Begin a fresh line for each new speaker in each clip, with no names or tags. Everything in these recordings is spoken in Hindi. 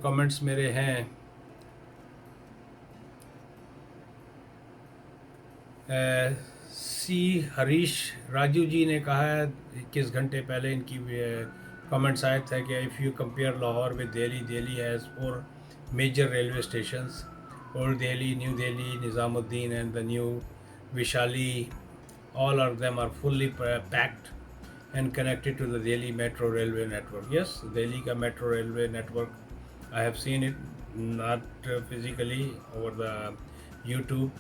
कमेंट्स मेरे हैं, सी हरीश राजू जी ने कहा है 21 घंटे पहले इनकी कमेंट्स आए थे कि if you compare Lahore with Delhi, Delhi has 4 major railway stations, old Delhi, new Delhi, Nizamuddin and the new Vaishali. All of them are fully packed and connected to the Delhi Metro Railway network. Yes, Delhi ka Metro Railway network, I have seen it, not physically over the YouTube,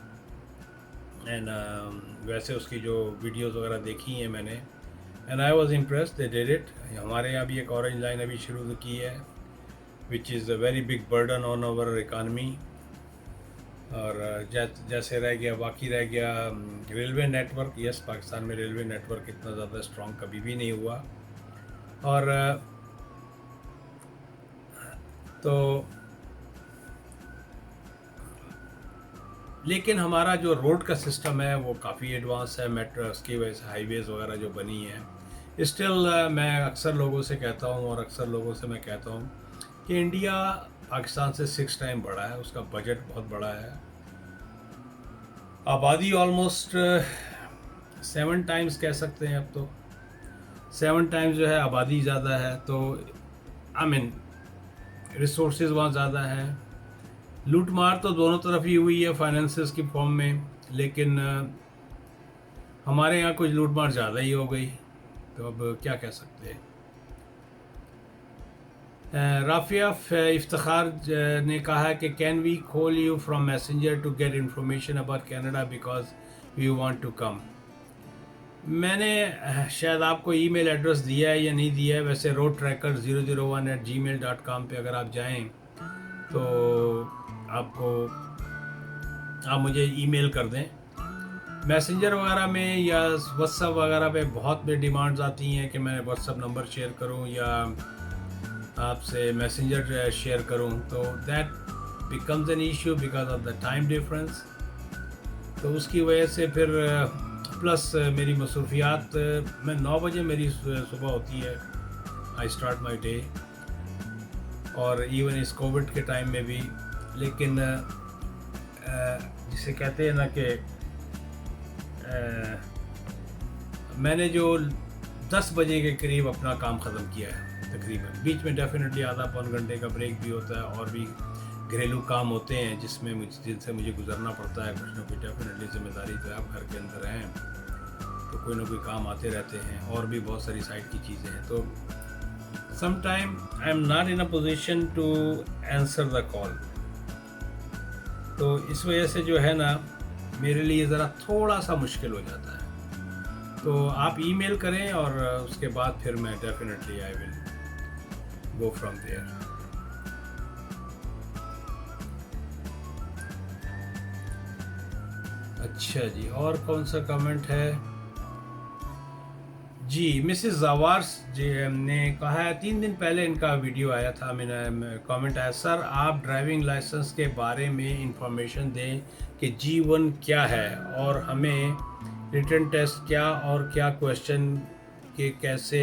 and वैसे उसकी जो वीडियोस वगैरह देखी हैं मैंने, and I was impressed. They did it. हमारे यहाँ भी एक ऑरेंज लाइन अभी शुरू की है, which is a very big burden on our economy. और जैसे रह गया, बाकी रह गया रेलवे नेटवर्क. यस, पाकिस्तान में रेलवे नेटवर्क इतना ज़्यादा स्ट्रॉन्ग कभी भी नहीं हुआ. और तो लेकिन हमारा जो रोड का सिस्टम है वो काफ़ी एडवांस है. मेट्रो, उसकी वजह से हाईवेज़ वगैरह जो बनी है. स्टिल मैं अक्सर लोगों से कहता हूँ और अक्सर लोगों से मैं कहता हूँ कि इंडिया पाकिस्तान से 6 टाइम बड़ा है. उसका बजट बहुत बड़ा है. आबादी ऑलमोस्ट 7 टाइम्स कह सकते हैं. अब तो 7 टाइम्स जो है आबादी ज़्यादा है. तो आई मीन रिसोर्सेज वहाँ ज़्यादा है. लूट मार तो दोनों तरफ ही हुई है फाइनेंसेस की फॉर्म में, लेकिन हमारे यहाँ कुछ लूट मार ज़्यादा ही हो गई. तो अब क्या कह सकते हैं. राफिया इफ्तिखार ने कहा कि can we call you from Messenger to get information about Canada because we want to come. मैंने शायद आपको ईमेल एड्रेस दिया है या नहीं दिया है. वैसे roadtracker001@gmail.com पे अगर आप जाएं तो आप मुझे ईमेल कर दें. मैसेंजर वगैरह में या व्हाट्सएप वगैरह पे बहुत डिमांड्स आती हैं कि मैं व्हाट्सएप नंबर शेयर करूं या आपसे मैसेंजर शेयर करूं. तो that becomes an issue because of the time difference. तो उसकी वजह से फिर प्लस मेरी मसरूफियात, मैं 9 बजे मेरी सुबह होती है, आई स्टार्ट माई डे, और इवन इस कोविड के टाइम में भी. लेकिन जिसे कहते हैं ना कि मैंने जो 10 बजे के करीब अपना काम ख़त्म किया है तकरीबन. बीच में डेफिनेटली आधा पौन घंटे का ब्रेक भी होता है और भी घरेलू काम होते हैं जिनसे मुझे गुजरना पड़ता है. कुछ ना कुछ डेफिनेटली जिम्मेदारी तो आप घर के अंदर हैं तो कोई ना कोई काम आते रहते हैं और भी बहुत सारी साइड की चीज़ें हैं. तो sometime I am not in a position to answer the call. तो इस वजह से जो है ना मेरे लिए ज़रा थोड़ा सा मुश्किल हो जाता है. तो आप ईमेल करें और उसके बाद फिर मैं definitely I will go from there. अच्छा जी, और कौन सा कमेंट है जी. मिसेस जवार्स जी ने कहा है 3 दिन पहले इनका वीडियो आया था, मैंने कमेंट आया, सर आप ड्राइविंग लाइसेंस के बारे में इंफॉर्मेशन दें कि G1 क्या है और हमें रिटन टेस्ट क्या और क्या क्वेश्चन के कैसे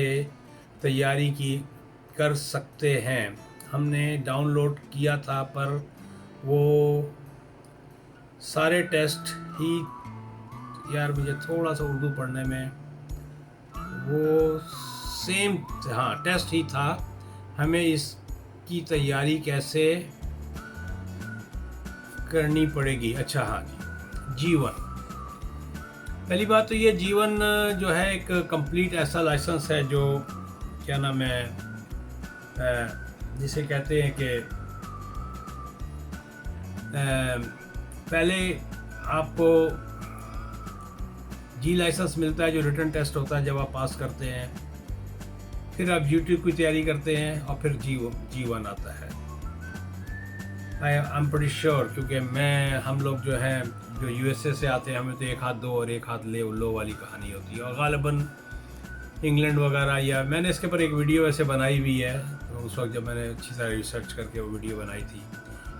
तैयारी की कर सकते हैं. हमने डाउनलोड किया था पर वो सारे टेस्ट ही, यार मुझे थोड़ा सा उर्दू पढ़ने में, वो सेम हाँ टेस्ट ही था. हमें इसकी तैयारी कैसे करनी पड़ेगी. अच्छा हाँ जी, G1. पहली बात तो ये G1 जो है एक कंप्लीट ऐसा लाइसेंस है जो क्या नाम है, जिसे कहते हैं कि पहले आपको G लाइसेंस मिलता है जो रिटन टेस्ट होता है जब आप पास करते हैं. फिर आप YouTube की तैयारी करते हैं और फिर G1 आता है. आई एम प्रीटी श्योर, क्योंकि हम लोग जो हैं जो USA से आते हैं हमें तो एक हाथ दो और एक हाथ ले लो वाली कहानी होती है. और ग़ालिबन इंग्लैंड वगैरह, या मैंने इसके पर एक वीडियो ऐसे बनाई हुई है तो उस वक्त जब मैंने अच्छी तरह रिसर्च करके वो वीडियो बनाई थी.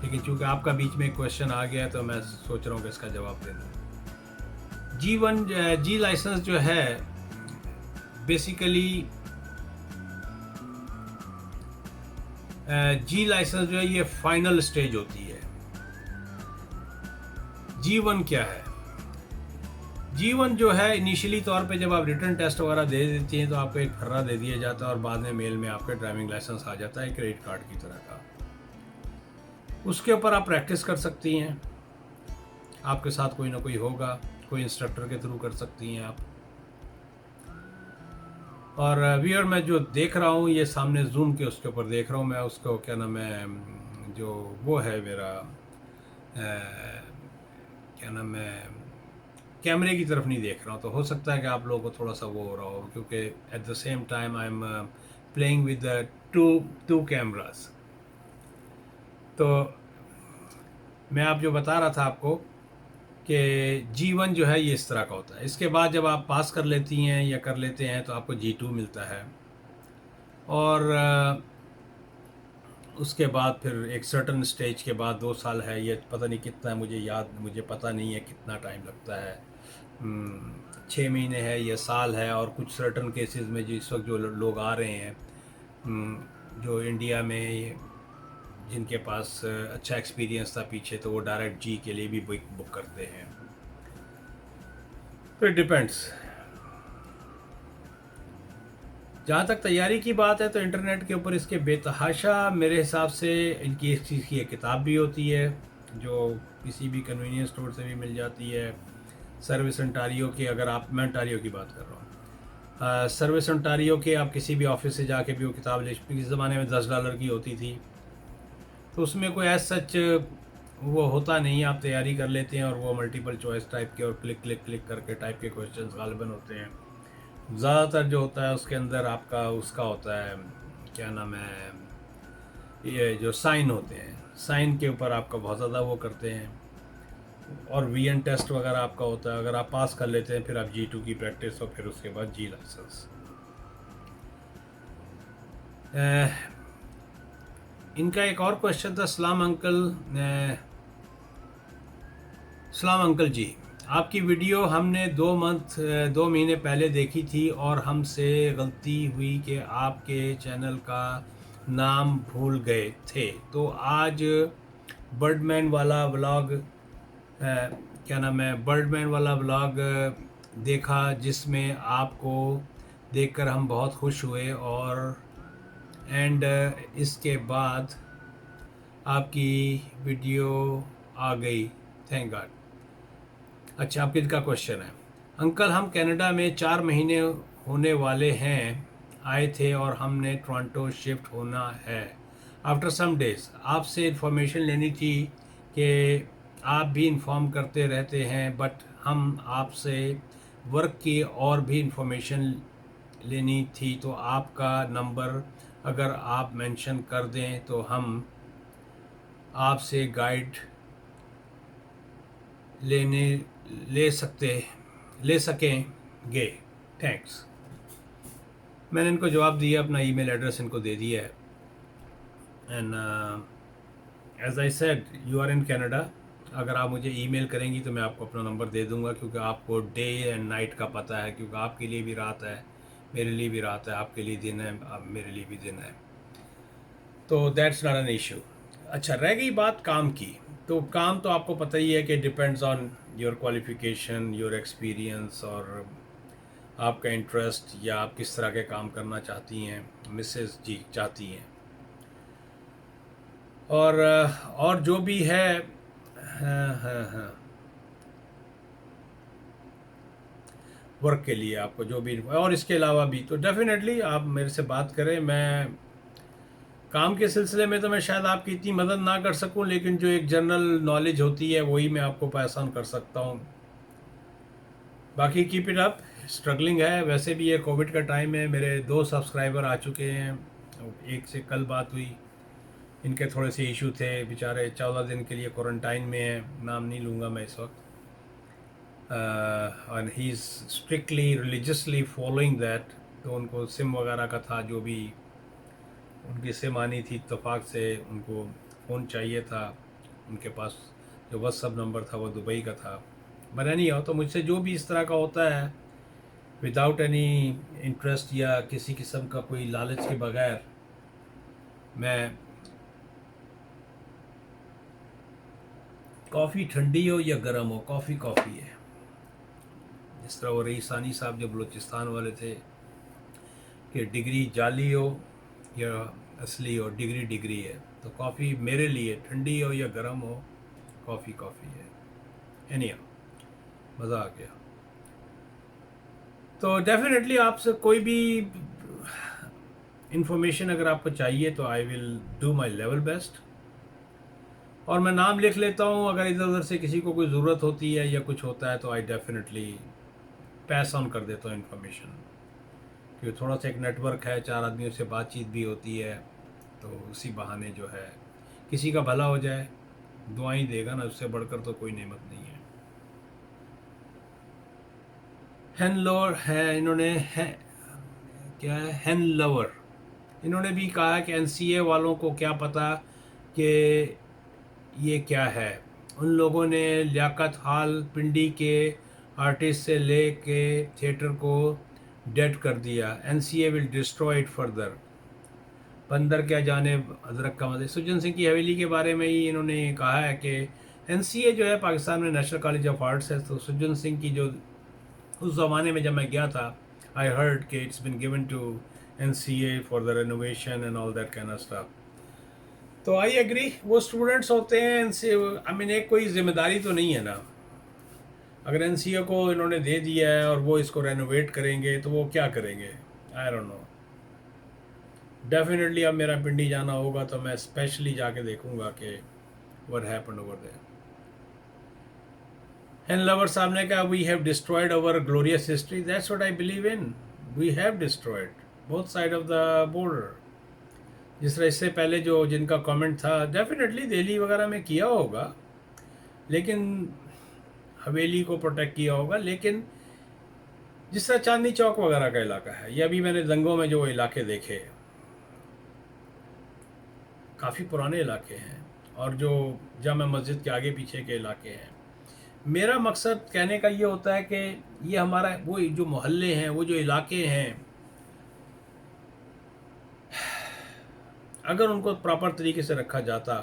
लेकिन चूँकि आपका बीच में क्वेश्चन आ गया तो मैं सोच रहा हूँ कि इसका जवाब दे दूँ. G लाइसेंस जो है बेसिकली जी लाइसेंस जो है ये फाइनल स्टेज होती है। G1 क्या है? G1 जो है इनिशियली तौर पे जब आप रिटर्न टेस्ट वगैरह दे देती हैं तो आपको एक फर्रा दे दिया जाता है और बाद में मेल में आपके ड्राइविंग लाइसेंस आ जाता है क्रेडिट कार्ड की तरह का। उसके ऊपर आप प्रैक्टिस कर सकती हैं, आपके साथ कोई ना कोई होगा, कोई इंस्ट्रक्टर के थ्रू कर सकती हैं आप। और व्यूअर मैं जो देख रहा हूँ ये सामने जूम के उसके ऊपर देख रहा हूँ मैं, उसको क्या नाम है, जो वो है मेरा क्या नाम है, कैमरे की तरफ नहीं देख रहा हूँ, तो हो सकता है कि आप लोगों को थोड़ा सा वो हो रहा हो, क्योंकि at the same time I am playing with the two cameras. तो मैं आप जो बता रहा था आपको कि G1 जो है ये इस तरह का होता है। इसके बाद जब आप पास कर लेती हैं या कर लेते हैं तो आपको G2 मिलता है, और उसके बाद फिर एक सर्टन स्टेज के बाद 2 साल है, ये पता नहीं कितना है, मुझे पता नहीं है कितना टाइम लगता है, 6 महीने है या साल है। और कुछ सर्टन केसेस में जिस वक्त जो लोग आ रहे हैं जो इंडिया में जिनके पास अच्छा एक्सपीरियंस था पीछे, तो वो डायरेक्ट जी के लिए भी बुक करते हैं। तो इट डिपेंड्स। जहाँ तक तैयारी की बात है तो इंटरनेट के ऊपर इसके बेतहाशा मेरे हिसाब से इनकी इस चीज़ की एक किताब भी होती है जो किसी भी कन्वीनियंस स्टोर से भी मिल जाती है। सर्विस ओंटारियो की, अगर आप, मैं ओंटारियो की बात कर रहा हूँ, सर्विस ओंटारियो के आप किसी भी ऑफिस से जाके भी वो किताब ले, इस ज़माने में $10 की होती थी, तो उसमें कोई एज सच वो होता नहीं, आप तैयारी कर लेते हैं और वो मल्टीपल चॉइस टाइप के और क्लिक क्लिक क्लिक करके टाइप के क्वेश्चंस गालिबन होते हैं। ज़्यादातर जो होता है उसके अंदर आपका उसका होता है, क्या नाम है, ये जो साइन होते हैं, साइन के ऊपर आपका बहुत ज़्यादा वो करते हैं। और VN टेस्ट वगैरह आपका होता है, अगर आप पास कर लेते हैं फिर आप G2 की प्रैक्टिस और फिर उसके बाद जी लाइसेंस। इनका एक और क्वेश्चन था, सलाम अंकल जी, आपकी वीडियो हमने 2 महीने पहले देखी थी और हमसे गलती हुई कि आपके चैनल का नाम भूल गए थे, तो आज बर्डमैन वाला व्लॉग, क्या नाम है, बर्डमैन वाला व्लॉग देखा, जिसमें आपको देखकर हम बहुत खुश हुए, और एंड इसके बाद आपकी वीडियो आ गई, थैंक गॉड। अच्छा, आपके का क्वेश्चन है, अंकल हम कनाडा में 4 महीने होने वाले हैं, आए थे और हमने टोरंटो शिफ्ट होना है आफ्टर सम डेज। आपसे इन्फॉर्मेशन लेनी थी कि आप भी इन्फॉर्म करते रहते हैं, बट हम आपसे वर्क की और भी इन्फॉर्मेशन लेनी थी, तो आपका नंबर अगर आप मेंशन कर दें तो हम आपसे गाइड ले सकेंगे, थैंक्स। मैंने इनको जवाब दिया, अपना ईमेल एड्रेस इनको दे दिया है, and as I said you are in Canada. अगर आप मुझे ईमेल करेंगी तो मैं आपको अपना नंबर दे दूंगा, क्योंकि आपको डे एंड नाइट का पता है, क्योंकि आपके लिए भी रात है, मेरे लिए भी रात है, आपके लिए दिन है, मेरे लिए भी दिन है, तो दैट्स नॉट एन इशू। अच्छा, रह गई बात काम की, तो काम तो आपको पता ही है कि depends on your qualification, your experience और आपका इंटरेस्ट, या आप किस तरह के काम करना चाहती हैं, मिसेस जी चाहती हैं, और जो भी है, हाँ, वर्क के लिए आपको जो भी, और इसके अलावा भी, तो डेफिनेटली आप मेरे से बात करें। मैं काम के सिलसिले में तो मैं शायद आपकी इतनी मदद ना कर सकूं, लेकिन जो एक जनरल नॉलेज होती है वही मैं आपको पास ऑन कर सकता हूं। बाकी कीप इट अप, स्ट्रगलिंग है, वैसे भी ये कोविड का टाइम है, मेरे 2 सब्सक्राइबर आ चुके हैं, एक से कल बात हुई, इनके थोड़े से इशू थे, बेचारे 14 दिन के लिए क्वारंटाइन में हैं, नाम नहीं लूँगा मैं इस वक्त, and he is strictly religiously following that. तो उनको सिम वगैरह का था, जो भी उनकी सिम आनी थी इत्तेफाक से, उनको फ़ोन चाहिए था, उनके पास जो व्हाट्सअप नंबर था वो दुबई का था। बना नहीं हो तो मुझसे जो भी इस तरह का होता है, विदाउट एनी इंटरेस्ट या किसी किस्म का कोई लालच के बगैर, मैं कॉफ़ी ठंडी हो या गर्म हो, कॉफ़ी कॉफ़ी है। जिस तरह वो रईसानी साहब जो बलूचिस्तान वाले थे कि डिग्री जाली हो या असली हो, डिग्री डिग्री है। तो कॉफ़ी मेरे लिए ठंडी हो या गर्म हो, कॉफ़ी कॉफ़ी है। एनी मज़ा आ गया। तो डेफिनेटली आपसे कोई भी इंफॉर्मेशन अगर आपको चाहिए तो I will do my level best, और मैं नाम लिख लेता हूँ। अगर इधर उधर से किसी को कोई ज़रूरत होती है या कुछ होता है तो आई डेफिनेटली पैस ऑन कर देता हूँ इन्फॉर्मेशन, क्योंकि थोड़ा सा एक नेटवर्क है, चार आदमियों से बातचीत भी होती है, तो उसी बहाने जो है किसी का भला हो जाए, दुआई देगा ना, उससे बढ़कर तो कोई नेमत नहीं है। हैन लवर है, इन्होंने है क्या है, हैन लवर, इन्होंने भी कहा कि एनसीए वालों को क्या पता कि ये क्या है। उन लोगों ने लियाकत हाल पिंडी के आर्टिस्ट से ले के थिएटर को डेड कर दिया। NCA will destroy it further. बंदर क्या जाने अदरक का मज़े। सुजन सिंह की हवेली के बारे में ही इन्होंने कहा है कि एनसीए जो है पाकिस्तान में नेशनल कॉलेज ऑफ आर्ट्स है। तो सुजन सिंह की जो उस ज़माने में जब मैं गया था, आई हर्ड कि it's been given to NCA for the renovation and all that kind of stuff. तो आई एग्री, वो स्टूडेंट्स होते हैं इनसे, आई मीन एक कोई जिम्मेदारी तो नहीं है ना। अगर एनसीए को इन्होंने दे दिया है और वो इसको रेनोवेट करेंगे तो वो क्या करेंगे, आई डोंट नो। डेफिनेटली अब मेरा पिंडी जाना होगा तो मैं स्पेशली जाके देखूंगा कि what happened over there. And लवर साहब ने कहा we have destroyed our glorious history, that's what I believe in. We have destroyed both side of the border. जिस तरह इससे पहले जो जिनका कमेंट था, डेफिनेटली दिल्ली वगैरह में किया होगा, लेकिन हवेली को प्रोटेक्ट किया होगा। लेकिन जिस तरह चांदनी चौक वगैरह का इलाका है, या अभी मैंने दंगों में जो इलाके देखे, काफ़ी पुराने इलाके हैं, और जो जामा मस्जिद के आगे पीछे के इलाके हैं। मेरा मकसद कहने का ये होता है कि ये हमारा वो जो मोहल्ले हैं, वो जो इलाके हैं, अगर उनको प्रॉपर तरीके से रखा जाता,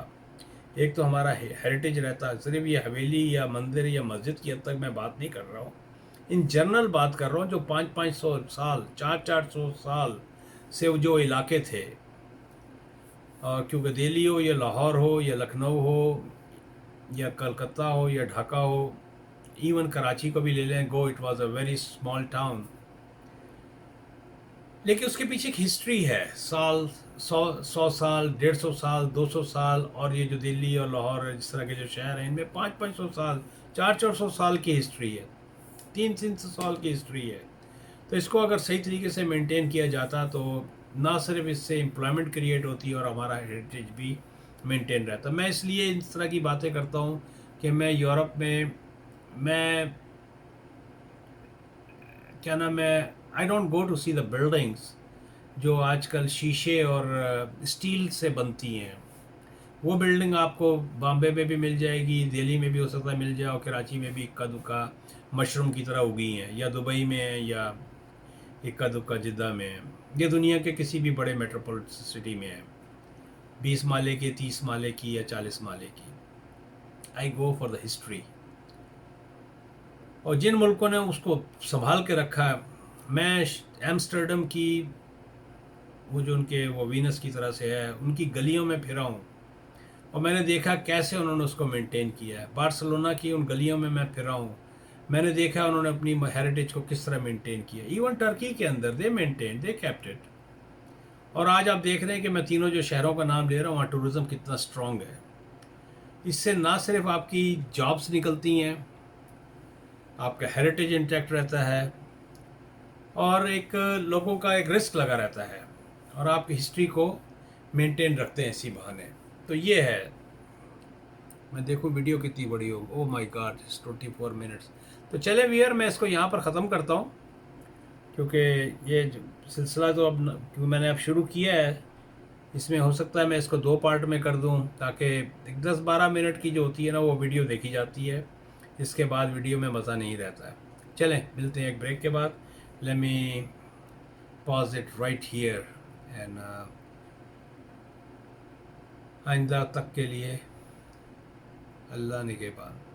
एक तो हमारा हेरिटेज रहता। सिर्फ ये हवेली या मंदिर या मस्जिद की हद तक मैं बात नहीं कर रहा हूँ, इन जनरल बात कर रहा हूँ। जो 500-500 साल, 400-400 साल से वो जो इलाके थे, और क्योंकि दिल्ली हो या लाहौर हो या लखनऊ हो या कलकत्ता हो या ढाका हो, इवन कराची को भी ले लें, go it was a very small town, लेकिन उसके पीछे एक हिस्ट्री है। साल 100 साल, 150 साल, 200 साल, और ये जो दिल्ली और लाहौर जिस तरह के जो शहर हैं, इनमें 500-500 साल, 400-400 साल की हिस्ट्री है, 300-300 साल की हिस्ट्री है। तो इसको अगर सही तरीके से मेंटेन किया जाता तो ना सिर्फ इससे एम्प्लॉयमेंट क्रिएट होती है और हमारा हेरिटेज भी मेंटेन रहता। मैं इसलिए इस तरह की बातें करता हूँ कि मैं यूरोप में, मैं क्या नाम है, I don't go to see the buildings जो आजकल शीशे और स्टील से बनती हैं। वो बिल्डिंग आपको बॉम्बे में भी मिल जाएगी, दिल्ली में भी हो सकता है मिल जाए, और कराची में भी इक्का दुक्का मशरूम की तरह उगी हैं, या दुबई में है, या इक्का दुक्का जिद्दा में है, ये दुनिया के किसी भी बड़े मेट्रोपॉलिटन सिटी में है, 20 माले की, 30 माले की या 40 माले की। आई गो फॉर द हिस्ट्री, और जिन मुल्कों ने उसको संभाल के रखा है, मैं एम्स्टर्डम की वो जो उनके वो वीनस की तरह से है, उनकी गलियों में फिरा हूँ और मैंने देखा कैसे उन्होंने उसको मेंटेन किया है। बार्सिलोना की उन गलियों में मैं फिरा हूँ, मैंने देखा उन्होंने अपनी हेरिटेज को किस तरह मेंटेन किया। इवन टर्की के अंदर दे मेंटेन, दे केप्ट इट। और आज आप देख रहे हैं कि मैं तीनों जो शहरों का नाम ले रहा हूँ, वहाँ टूरिज़्म कितना स्ट्रॉन्ग है। इससे ना सिर्फ आपकी जॉब्स निकलती हैं, आपका हेरिटेज इंटैक्ट रहता है, और एक लोगों का एक रिस्क लगा रहता है, और आप हिस्ट्री को मेंटेन रखते हैं इसी बहाने। तो ये है। मैं देखूँ वीडियो कितनी बड़ी हो, ओह माय गॉड, 24 मिनट्स। तो चले वियर, मैं इसको यहाँ पर ख़त्म करता हूँ, क्योंकि ये सिलसिला तो अब क्योंकि मैंने अब शुरू किया है, इसमें हो सकता है मैं इसको 2 पार्ट में कर दूँ, ताकि एक 10-12 मिनट की जो होती है ना वो वीडियो देखी जाती है, इसके बाद वीडियो में मज़ा नहीं रहता है। चलें, मिलते हैं एक ब्रेक के बाद। Let me pause it right here, and आइंदा तक के लिए अल्लाह निगहबान।